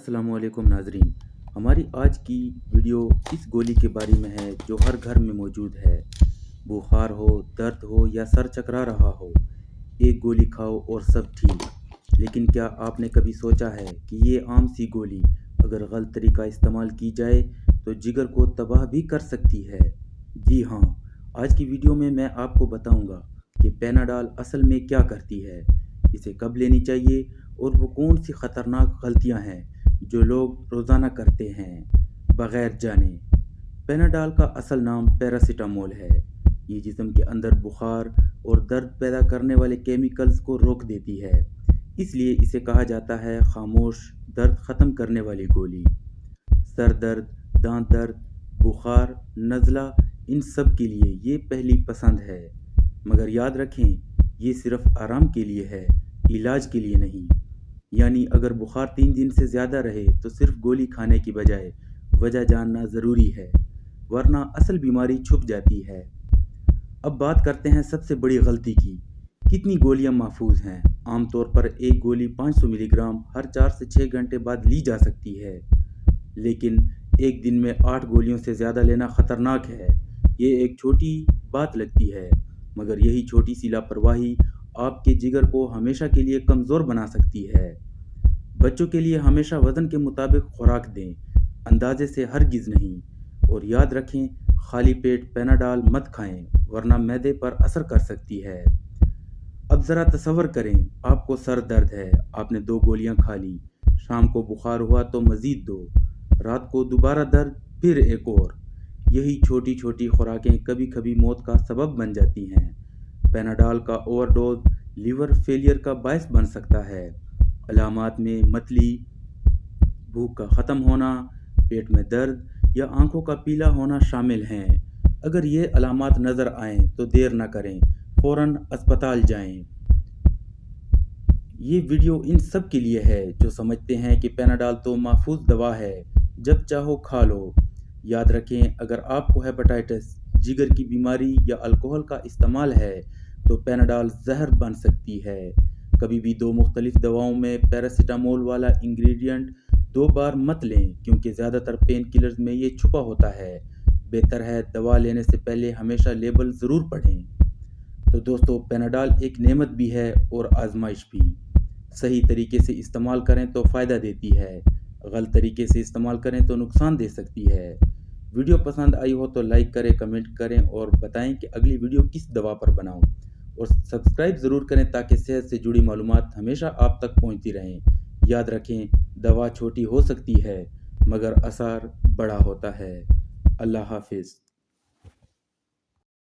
अस्सलाम वालेकुम नाजरीन। हमारी आज की वीडियो इस गोली के बारे में है जो हर घर में मौजूद है। बुखार हो, दर्द हो या सर चकरा रहा हो, एक गोली खाओ और सब ठीक। लेकिन क्या आपने कभी सोचा है कि ये आम सी गोली अगर गलत तरीका इस्तेमाल की जाए तो जिगर को तबाह भी कर सकती है? जी हाँ, आज की वीडियो में मैं आपको बताऊंगा कि पेनाडाल असल में क्या करती है, इसे कब लेनी चाहिए और वो कौन सी ख़तरनाक गलतियां हैं जो लोग रोज़ाना करते हैं बग़ैर जाने। पेनाडाल का असल नाम पैरासीटामोल है। ये जिस्म के अंदर बुखार और दर्द पैदा करने वाले केमिकल्स को रोक देती है, इसलिए इसे कहा जाता है खामोश दर्द ख़त्म करने वाली गोली। सर दर्द, दांत दर्द, बुखार, नज़ला, इन सब के लिए ये पहली पसंद है। मगर याद रखें, ये सिर्फ आराम के लिए है, इलाज के लिए नहीं। यानी अगर बुखार 3 दिन से ज़्यादा रहे तो सिर्फ गोली खाने की बजाय वजह जानना ज़रूरी है, वरना असल बीमारी छुप जाती है। अब बात करते हैं सबसे बड़ी गलती की। कितनी गोलियां महफूज हैं? आमतौर पर एक गोली 500 मिलीग्राम हर 4 से 6 घंटे बाद ली जा सकती है, लेकिन एक दिन में 8 गोलियों से ज़्यादा लेना ख़तरनाक है। ये एक छोटी बात लगती है, मगर यही छोटी सी लापरवाही आपके जिगर को हमेशा के लिए कमज़ोर बना सकती है। बच्चों के लिए हमेशा वज़न के मुताबिक खुराक दें, अंदाजे से हरगिज़ नहीं। और याद रखें, खाली पेट पेनाडाल मत खाएं, वरना मैदे पर असर कर सकती है। अब ज़रा तसव्वुर करें, आपको सर दर्द है, आपने 2 गोलियां खा ली, शाम को बुखार हुआ तो मज़ीद 2, रात को दोबारा दर्द, फिर एक और। यही छोटी छोटी खुराकें कभी कभी मौत का सबब बन जाती हैं। पेनाडाल का ओवरडोज लीवर फेलियर का बायस बन सकता है। अलामात में मतली, भूख का ख़त्म होना, पेट में दर्द या आंखों का पीला होना शामिल हैं। अगर ये अलामात नज़र आएं तो देर न करें, फ़ौरन अस्पताल जाएं। ये वीडियो इन सब के लिए है जो समझते हैं कि पेनाडाल तो महफूज दवा है, जब चाहो खा लो। याद रखें, अगर आपको हेपेटाइटिस, जिगर की बीमारी या अल्कोहल का इस्तेमाल है तो पेनाडाल जहर बन सकती है। कभी भी 2 मुख्तलिफ दवाओं में पैरासीटामोल वाला इंग्रेडिएंट 2 बार मत लें, क्योंकि ज़्यादातर पेन किलर्स में ये छुपा होता है। बेहतर है दवा लेने से पहले हमेशा लेबल ज़रूर पढ़ें। तो दोस्तों, पेनाडाल एक नेमत भी है और आजमाइश भी। सही तरीके से इस्तेमाल करें तो फ़ायदा देती है, गलत तरीके से इस्तेमाल करें तो नुकसान दे सकती है। वीडियो पसंद आई हो तो लाइक करें, कमेंट करें और बताएं कि अगली वीडियो किस दवा पर बनाऊं। और सब्सक्राइब ज़रूर करें ताकि सेहत से जुड़ी मालूमात हमेशा आप तक पहुंचती रहें। याद रखें, दवा छोटी हो सकती है मगर असर बड़ा होता है। अल्लाह हाफिज़।